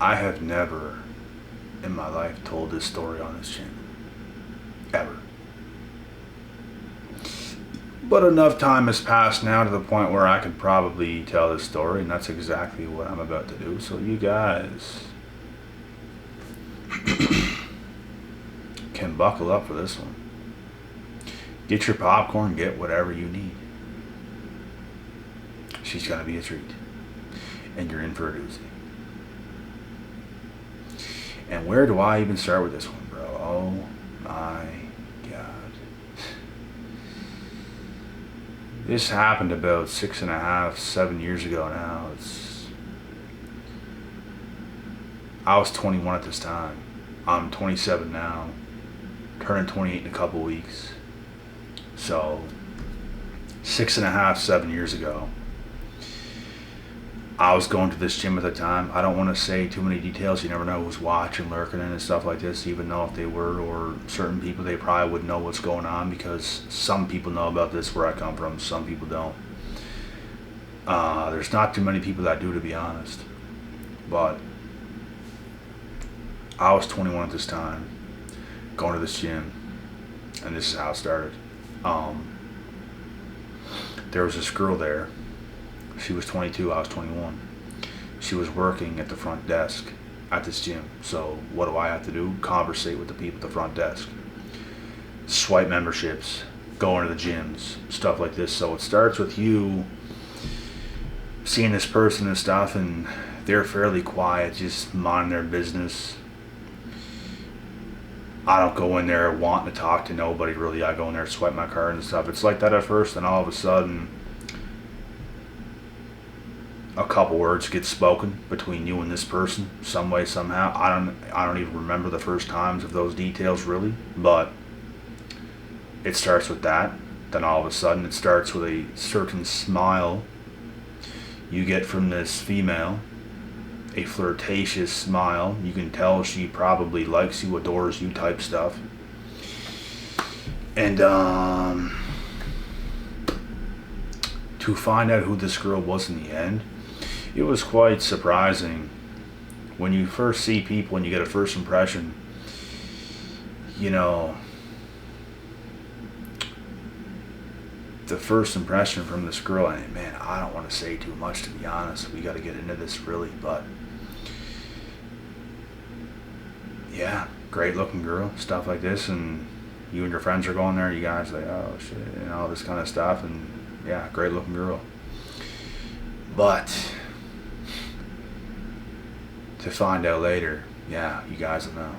I have never in my life told this story on this channel. Ever. But enough time has passed now to the point where I could probably tell this story, and that's exactly what I'm about to do. So you guys can buckle up for this one. Get your popcorn, get whatever you need. She's gonna be a treat. And you're in for a doozy. And where do I even start with this one, bro? Oh my God. This happened about 6.5, 7 years ago now. I was 21 at this time. I'm 27 now. Turning 28 in a couple weeks. So, 6.5, 7 years ago. I was going to this gym at the time. I don't want to say too many details. You never know who's watching, lurking in and stuff like this. Even though if they were, or certain people, they probably would know what's going on, because some people know about this where I come from. Some people don't. There's not too many people that do, to be honest. But I was 21 at this time, going to this gym, and this is how it started. There was this girl there. She was 22, I was 21. She was working at the front desk at this gym. So what do I have to do? Conversate with the people at the front desk. Swipe memberships, go into the gyms, stuff like this. So it starts with you seeing this person and stuff, and they're fairly quiet, just minding their business. I don't go in there wanting to talk to nobody really. I go in there, swipe my card and stuff. It's like that at first, and all of a sudden a couple words get spoken between you and this person, some way, somehow. I don't even remember the first times of those details really, but it starts with that. Then all of a sudden it starts with a certain smile you get from this female, a flirtatious smile. You can tell she probably likes you, adores you type stuff. And to find out who this girl was in the end, it was quite surprising. When you first see people and you get a first impression, you know, the first impression from this girl, and man, I don't want to say too much, to be honest. We got to get into this really, but yeah, great looking girl, stuff like this, and you and your friends are going there, you guys like, oh shit, and all this kind of stuff, and yeah, great looking girl. But to find out later, yeah, you guys will know.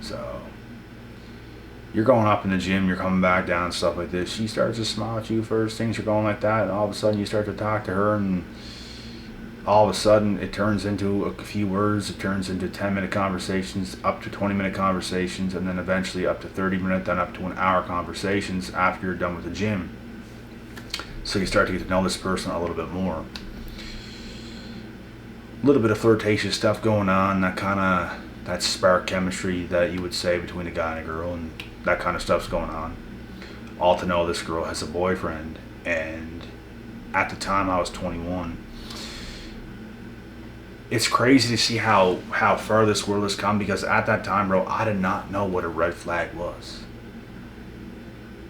So you're going up in the gym, you're coming back down, stuff like this. She starts to smile at you first, things are going like that, and all of a sudden you start to talk to her, and all of a sudden it turns into a few words, it turns into 10-minute conversations, up to 20-minute conversations, and then eventually up to 30-minute, then up to an hour conversations after you're done with the gym. So you start to get to know this person a little bit more. A little bit of flirtatious stuff going on, that spark chemistry that you would say between a guy and a girl, and that kind of stuff's going on. All to know this girl has a boyfriend, and at the time I was 21. It's crazy to see how far this world has come, because at that time, bro, I did not know what a red flag was.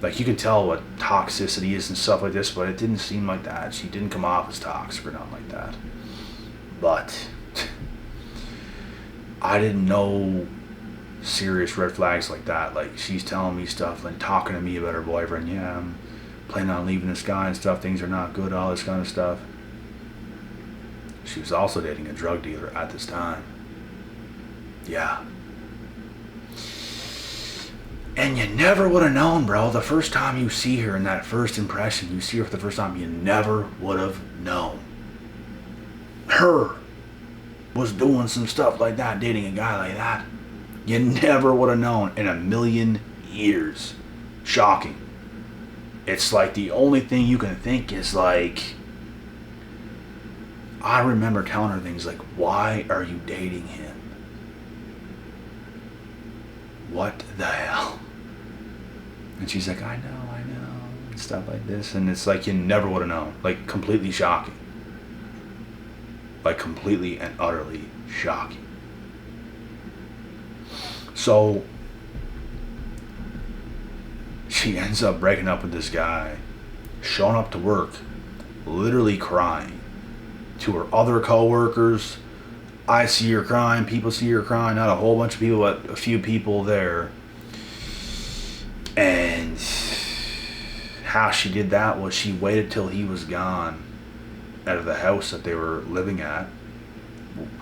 Like, you can tell what toxicity is and stuff like this, but it didn't seem like that. She didn't come off as toxic or nothing like that. But I didn't know serious red flags like that. Like, she's telling me stuff and talking to me about her boyfriend. Yeah, I'm planning on leaving this guy and stuff. Things are not good, all this kind of stuff. She was also dating a drug dealer at this time. Yeah. And you never would have known, bro. The first time you see her in that first impression, you see her for the first time, you never would have known. Her was doing some stuff like that, dating a guy like that. You never would have known in a million years. Shocking. It's like the only thing you can think is like, I remember telling her things like, why are you dating him? What the hell? And she's like, I know, and stuff like this. And it's like, you never would have known. Like, completely shocking. Like completely and utterly shocking. So she ends up breaking up with this guy, showing up to work, literally crying to her other coworkers. I see her crying, people see her crying, not a whole bunch of people, but a few people there. And how she did that was she waited till he was gone out of the house that they were living at.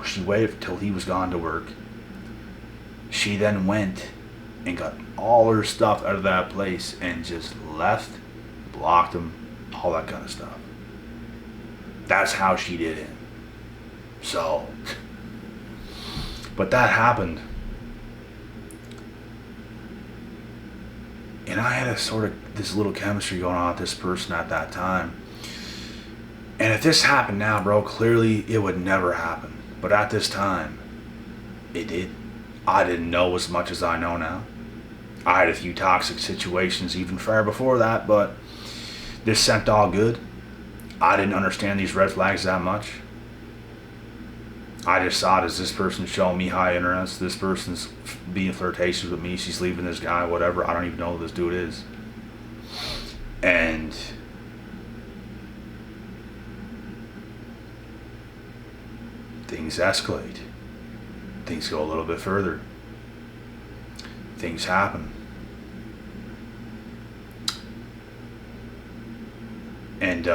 She waited till he was gone to work. She then went and got all her stuff out of that place and just left, blocked him, all that kind of stuff. That's how she did it. So, but that happened. And I had a sort of this little chemistry going on with this person at that time. And if this happened now, bro, clearly it would never happen. But at this time, it did. I didn't know as much as I know now. I had a few toxic situations even far before that, but this sent all good. I didn't understand these red flags that much. I just saw it as this person showing me high interest, this person's being flirtatious with me, she's leaving this guy, whatever. I don't even know who this dude is. And things escalate. Things go a little bit further. Things happen. And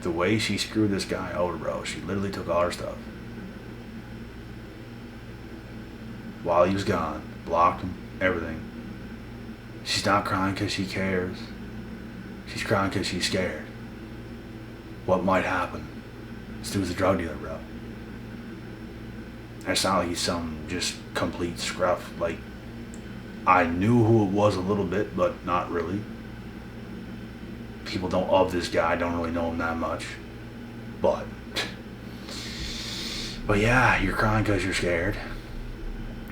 the way she screwed this guy over, bro, she literally took all her stuff while he was gone, blocked him, everything. She's not crying because she cares. She's crying because she's scared. What might happen? This dude's a drug dealer, bro. It's not like he's some just complete scruff. Like, I knew who it was a little bit, but not really. People don't of this guy, don't really know him that much. But yeah, you're crying because you're scared.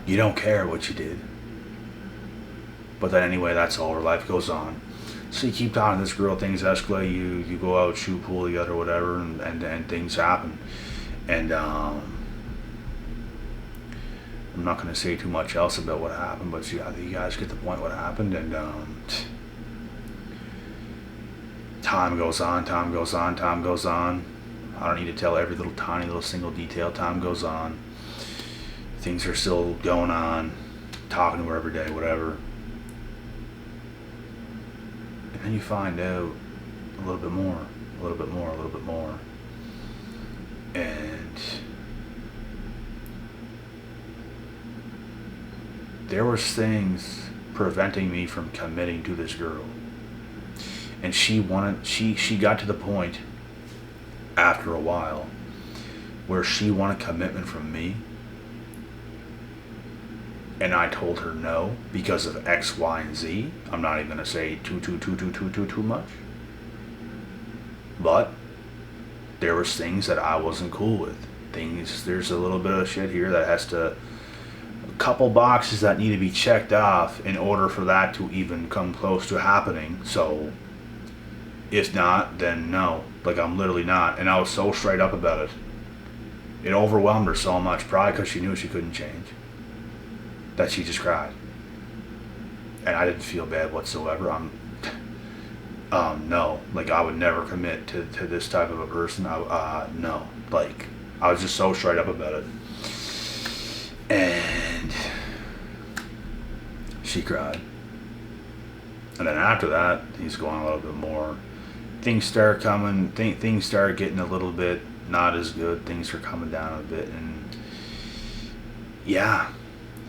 You don't care what you did. But then anyway, that's all. Her life goes on. So you keep talking to this girl, things escalate, you go out, shoot pool together, whatever, and things happen. And I'm not going to say too much else about what happened, but I think you guys get the point what happened. And time goes on. I don't need to tell every little tiny little single detail. Time goes on. Things are still going on. Talking to her every day, whatever. And then you find out a little bit more. And there was things preventing me from committing to this girl. And she got to the point after a while where she wanted commitment from me. And I told her no because of X, Y, and Z. I'm not even gonna say too much. But there was things that I wasn't cool with. There's a little bit of shit here that has to, a couple boxes that need to be checked off in order for that to even come close to happening. So if not, then no. Like, I'm literally not. And I was so straight up about it. It overwhelmed her so much, probably because she knew she couldn't change, that she just cried. And I didn't feel bad whatsoever. No. Like, I would never commit to this type of a person. No. Like, I was just so straight up about it. And she cried. And then after that, he's going a little bit more. Things start coming, things start getting a little bit not as good. Things are coming down a bit. And yeah,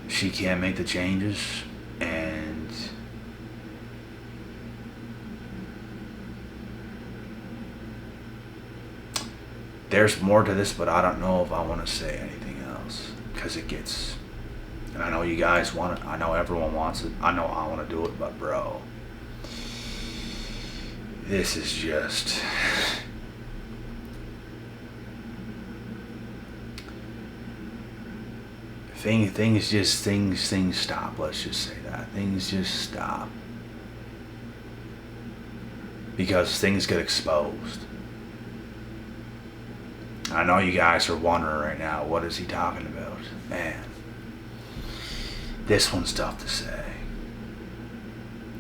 she can't make the changes. And there's more to this, but I don't know if I want to say anything else, because it gets, and I know you guys want it, I know everyone wants it, I know I want to do it, but bro, this is just, things stop, let's just say that. Things just stop. because things get exposed. I know you guys are wondering right now, what is he talking about? Man, this one's tough to say.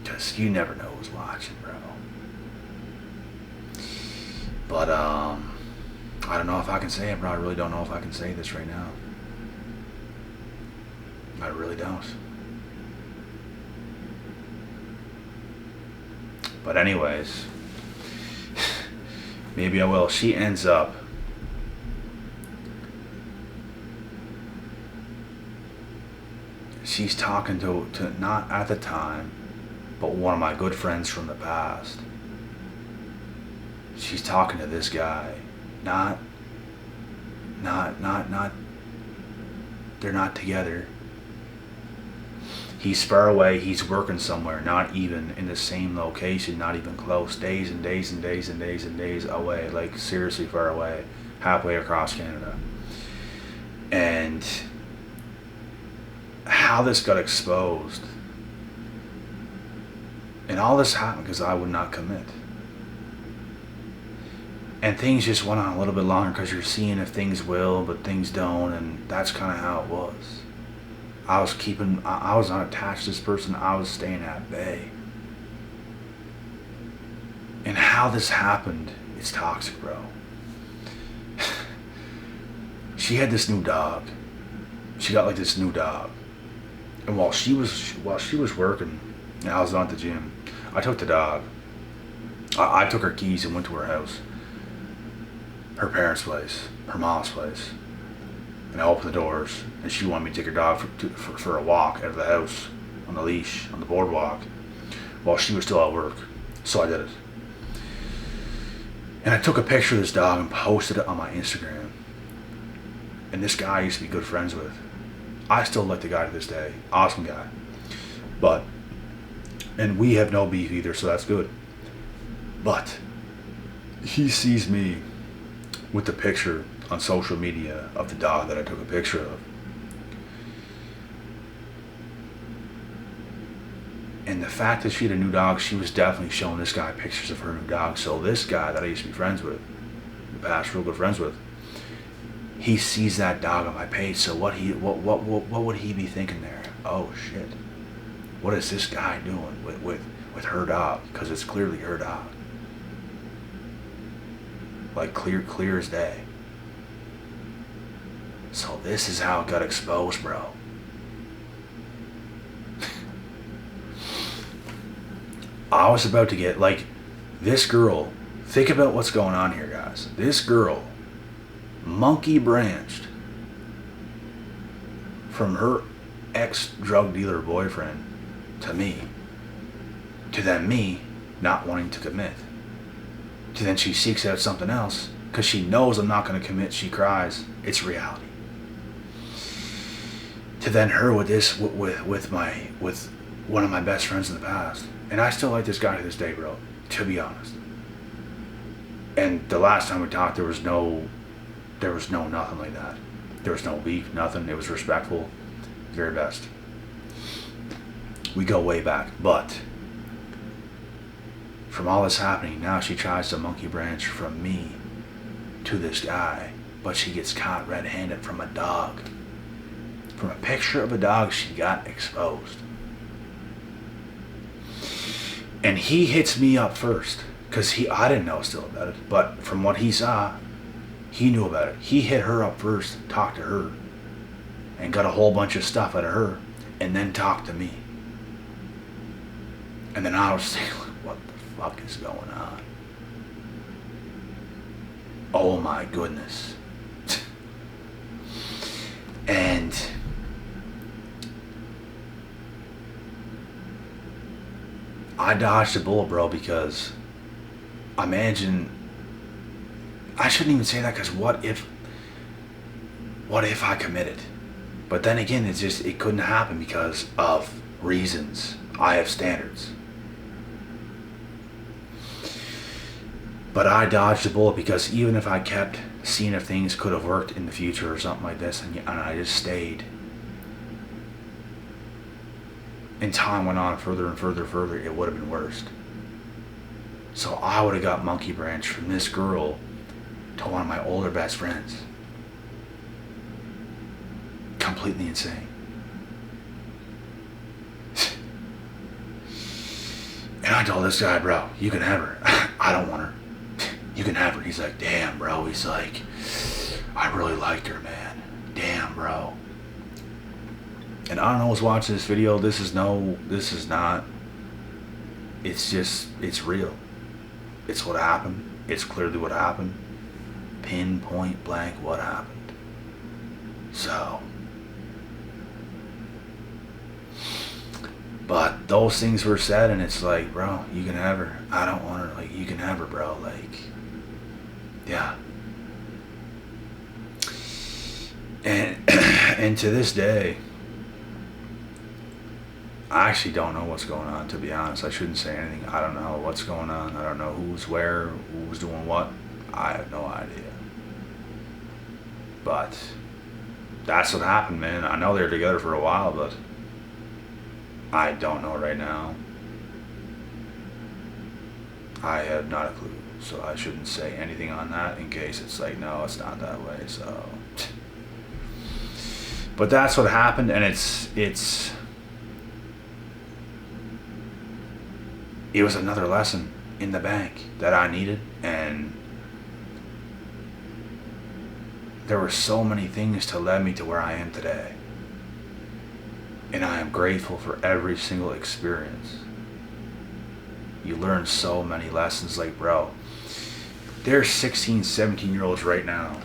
Because you never know who's watching, bro. But, I don't know if I can say it, bro. I really don't know if I can say this right now. I really don't. But anyways, maybe I will. She ends up she's talking to not at the time, but one of my good friends from the past. She's talking to this guy. Not they're not together. He's far away, he's working somewhere, not even in the same location, not even close, days and days and days and days and days away, like seriously far away, halfway across Canada. And how this got exposed, and all this happened because I would not commit. And things just went on a little bit longer because you're seeing if things will, but things don't, and that's kind of how it was. I was not attached to this person, I was staying at bay. And how this happened, it's toxic, bro. She had this new dog. She got like this new dog. And while she was working, and I was not at the gym, I took the dog. I took her keys and went to her house. Her parents' place, her mom's place. And I opened the doors, and she wanted me to take her dog for a walk out of the house on the leash, on the boardwalk, while she was still at work. So I did it. And I took a picture of this dog and posted it on my Instagram. And this guy I used to be good friends with. I still like the guy to this day. Awesome guy. And we have no beef either, so that's good. But he sees me with the picture on social media of the dog that I took a picture of. And the fact that she had a new dog, she was definitely showing this guy pictures of her new dog. So this guy that I used to be friends with, in the past, real good friends with, he sees that dog on my page. So what would he be thinking there? Oh shit, what is this guy doing with her dog? Because it's clearly her dog, like clear as day. So this is how it got exposed, bro. I was about to get, like, this girl, think about what's going on here, guys. This girl monkey branched from her ex-drug dealer boyfriend to me, to then me not wanting to commit, to then she seeks out something else because she knows I'm not going to commit. She cries. It's reality. To then her with this, with one of my best friends in the past. And I still like this guy to this day, bro, to be honest. And the last time we talked, there was no nothing like that. There was no beef, nothing. It was respectful, very best. We go way back, but from all this happening, now she tries to monkey branch from me to this guy, but she gets caught red-handed from a dog. From a picture of a dog, she got exposed. And he hits me up first, because I didn't know still about it, but from what he saw, he knew about it. He hit her up first, talked to her, and got a whole bunch of stuff out of her, and then talked to me. And then I was thinking, what the fuck is going on? Oh my goodness. And I dodged a bullet, bro, because imagine, I shouldn't even say that, because what if I committed? But then again, it couldn't happen because of reasons. I have standards. But I dodged a bullet because even if I kept seeing if things could have worked in the future or something like this, and I just stayed, and time went on further and further, it would have been worse. So I would have got monkey branch from this girl to one of my older best friends. Completely insane. And I told this guy, bro, you can have her. I don't want her. You can have her. He's like, damn, bro. He's like, I really liked her, man. Damn, bro. And I don't know who's watching this video. This is not. It's just, it's real. It's what happened. It's clearly what happened. Pinpoint blank what happened. So. But those things were said, and it's like, bro, you can have her. I don't want her. Like, you can have her, bro. Like, yeah. And to this day, I actually don't know what's going on, to be honest. I shouldn't say anything. I don't know what's going on. I don't know who's where, who's doing what. I have no idea. But that's what happened, man. I know they were together for a while, but I don't know right now. I have not a clue. So I shouldn't say anything on that in case it's like, no, it's not that way. So, but that's what happened, and it was another lesson in the bank that I needed, and there were so many things to lead me to where I am today. And I am grateful for every single experience. You learn so many lessons. Like, bro, there's 16, 17-year-olds right now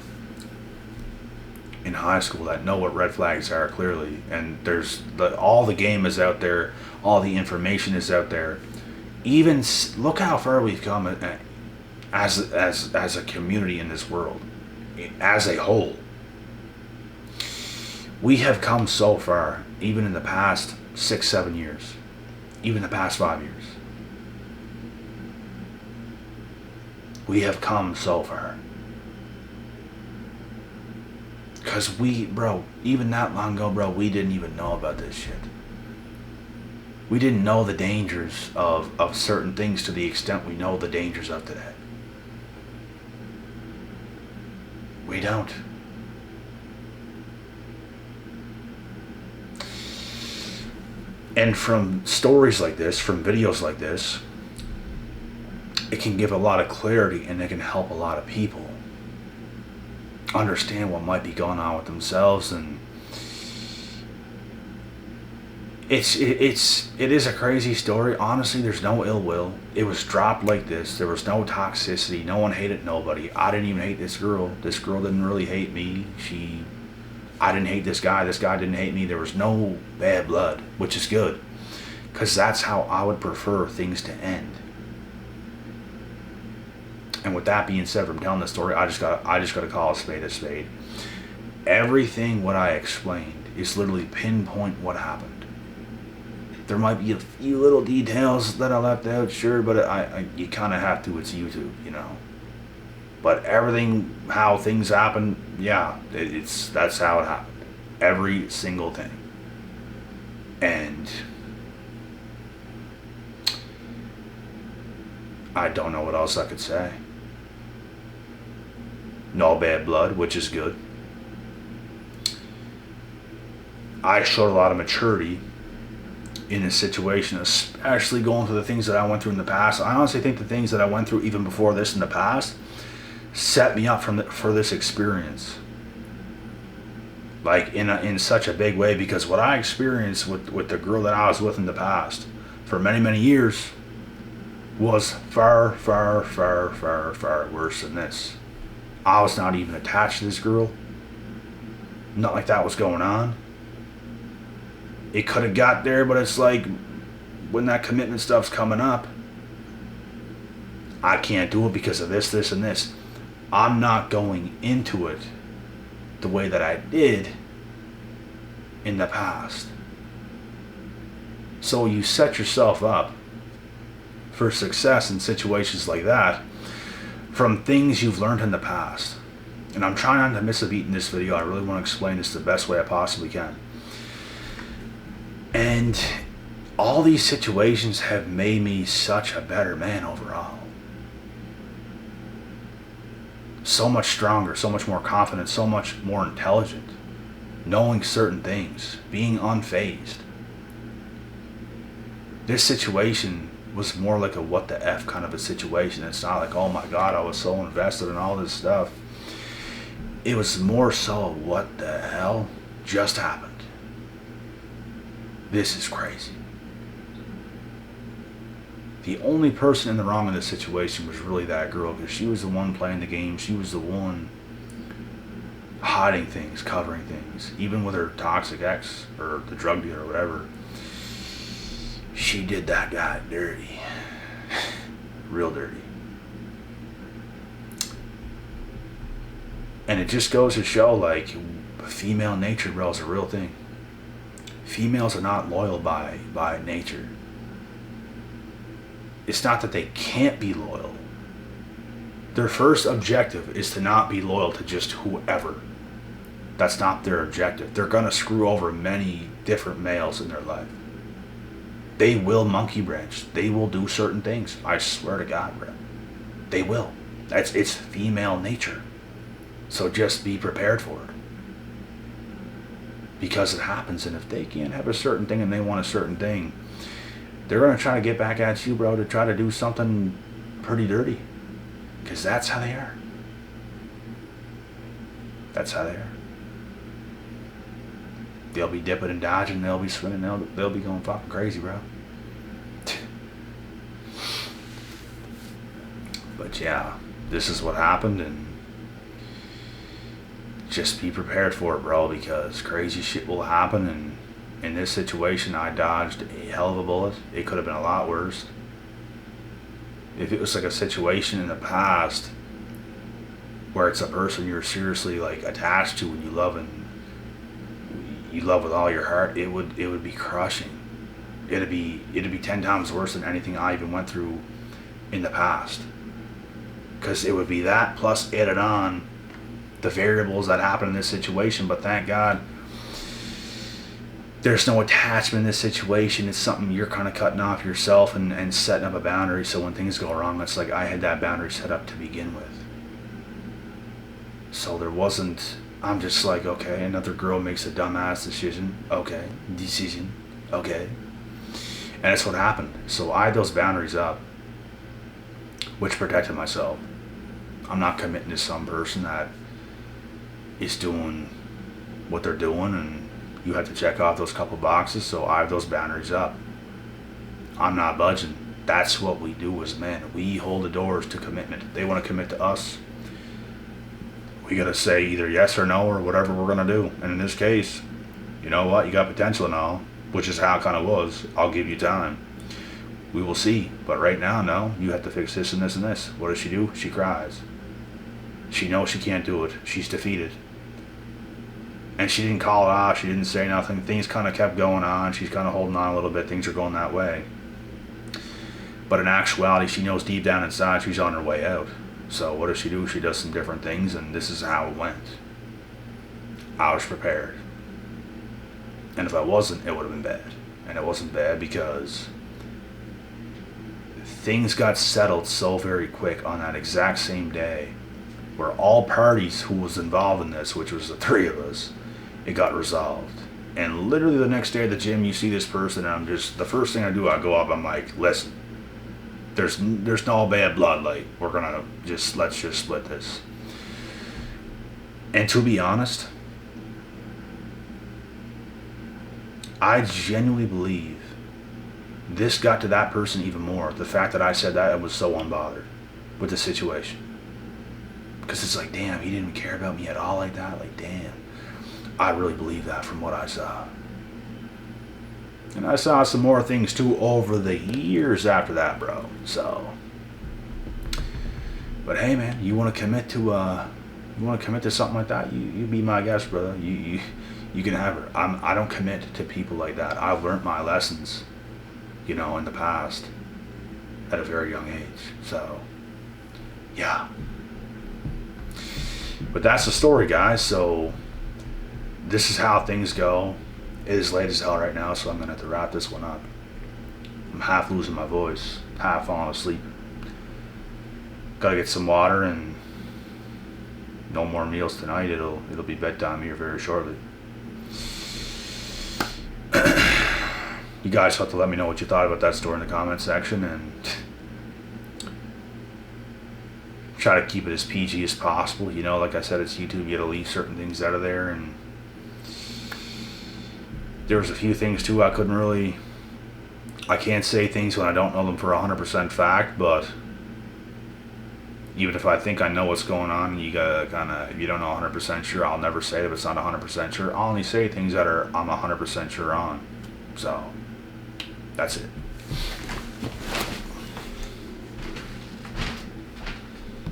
in high school that know what red flags are clearly. And there's all the game is out there. All the information is out there. Even look how far we've come as a community in this world, as a whole. We have come so far, even in the past 6-7 years, even the past 5 years. We have come so far. Because bro, even that long ago, bro, we didn't even know about this shit. We didn't know the dangers of certain things to the extent we know the dangers of today. We don't. And from stories like this, from videos like this, it can give a lot of clarity, and it can help a lot of people understand what might be going on with themselves. And it is a crazy story. Honestly, there's no ill will. It was dropped like this. There was no toxicity. No one hated nobody. I didn't even hate this girl. This girl didn't really hate me. I didn't hate this guy. This guy didn't hate me. There was no bad blood, which is good, because that's how I would prefer things to end. And with that being said, from telling the story, I just gotta call a spade a spade. Everything what I explained is literally pinpoint what happened. There might be a few little details that I left out, sure, but you kind of have to. It's YouTube, you know. But everything, how things happen, yeah, that's how it happened. Every single thing. And I don't know what else I could say. No bad blood, which is good. I showed a lot of maturity in this situation, especially going through the things that I went through in the past. I honestly think the things that I went through even before this in the past set me up for this experience, like in such a big way, because what I experienced with the girl that I was with in the past for many years was far worse than this. I was not even attached to this girl. Not like that was going on. It could have got there, but it's like when that commitment stuff's coming up, I can't do it because of this, and this. I'm not going into it the way that I did in the past. So you set yourself up for success in situations like that from things you've learned in the past. And I'm trying not to miss a beat in this video. I really want to explain this the best way I possibly can. And all these situations have made me such a better man overall. so much stronger, so much more confident, so much more intelligent, knowing certain things, being unfazed. This situation was more like a what the F kind of a situation. It's not like, oh my God, I was so invested in all this stuff. It was more so, what the hell just happened? This is crazy. The only person in the wrong in this situation was really that girl, because she was the one playing the game. She was the one hiding things, covering things. Even with her toxic ex, or the drug dealer, or whatever, she did that guy dirty. Real dirty. And it just goes to show, like, female nature, bro, is a real thing. Females are not loyal by nature. It's not that they can't be loyal. Their first objective is to not be loyal to just whoever. That's not their objective. They're going to screw over many different males in their life. They will monkey wrench. They will do certain things. I swear to God, bro. They will. It's female nature. So just be prepared for it. Because it happens, and if they can't have a certain thing and they want a certain thing, they're going to try to get back at you, bro, to try to do something pretty dirty. Because that's how they are. That's how they are. They'll be dipping and dodging, they'll be swimming, they'll be going fucking crazy, bro. But yeah, this is what happened, and just be prepared for it, bro, because crazy shit will happen. And in this situation, I dodged a hell of a bullet. It could have been a lot worse. If it was like a situation in the past where it's a person you're seriously like attached to and you love with all your heart, it would be crushing. It'd be 10 times worse than anything I even went through in the past. Because it would be that plus added on the variables that happen in this situation. But thank God there's no attachment in this situation. It's something you're kind of cutting off yourself and setting up a boundary, so when things go wrong, it's like I had that boundary set up to begin with. So there wasn't, I'm just like, okay, another girl makes a dumbass decision, okay, and that's what happened. So I had those boundaries up, which protected myself. I'm not committing to some person that is doing what they're doing, and you have to check off those couple boxes. So I have those boundaries up. I'm not budging. That's what we do as men. We hold the doors to commitment. They want to commit to us. We got to say either yes or no or whatever we're going to do. And in this case, you know what? You got potential and all, which is how it kind of was. I'll give you time. We will see. But right now, no. You have to fix this and this and this. What does she do? She cries. She knows she can't do it. She's defeated. And she didn't call it off. She didn't say nothing. Things kind of kept going on. She's kind of holding on a little bit. Things are going that way. But in actuality, she knows deep down inside she's on her way out. So what does she do? She does some different things, and this is how it went. I was prepared. And if I wasn't, it would have been bad. And it wasn't bad because things got settled so very quick on that exact same day, where all parties who was involved in this, which was the three of us, it got resolved. And literally the next day at the gym, you see this person, and the first thing I do, I go up, I'm like, listen, there's no bad blood, like, let's just split this. And to be honest, I genuinely believe this got to that person even more. The fact that I said that, I was so unbothered with the situation. Because it's like, damn, he didn't care about me at all like that. Like, damn. I really believe that from what I saw. And I saw some more things too over the years after that, bro. So, but hey, man, you want to commit to something like that? You be my guest, brother. You can have it. I don't commit to people like that. I've learned my lessons, in the past at a very young age. So, yeah. But that's the story, guys. So this is how things go. It is late as hell right now, so I'm going to have to wrap this one up. I'm half losing my voice, half falling asleep. Got to get some water and no more meals tonight. It'll be bedtime here very shortly. You guys have to let me know what you thought about that story in the comment section, and try to keep it as PG as possible. You know, like I said, it's YouTube. You gotta leave certain things out of there, and there was a few things too I can't say things when I don't know them for 100% fact, but even if I think I know what's going on, you gotta if you don't know 100% sure, I'll never say it if it's not 100% sure. I'll only say things that I'm 100% sure on. So, that's it.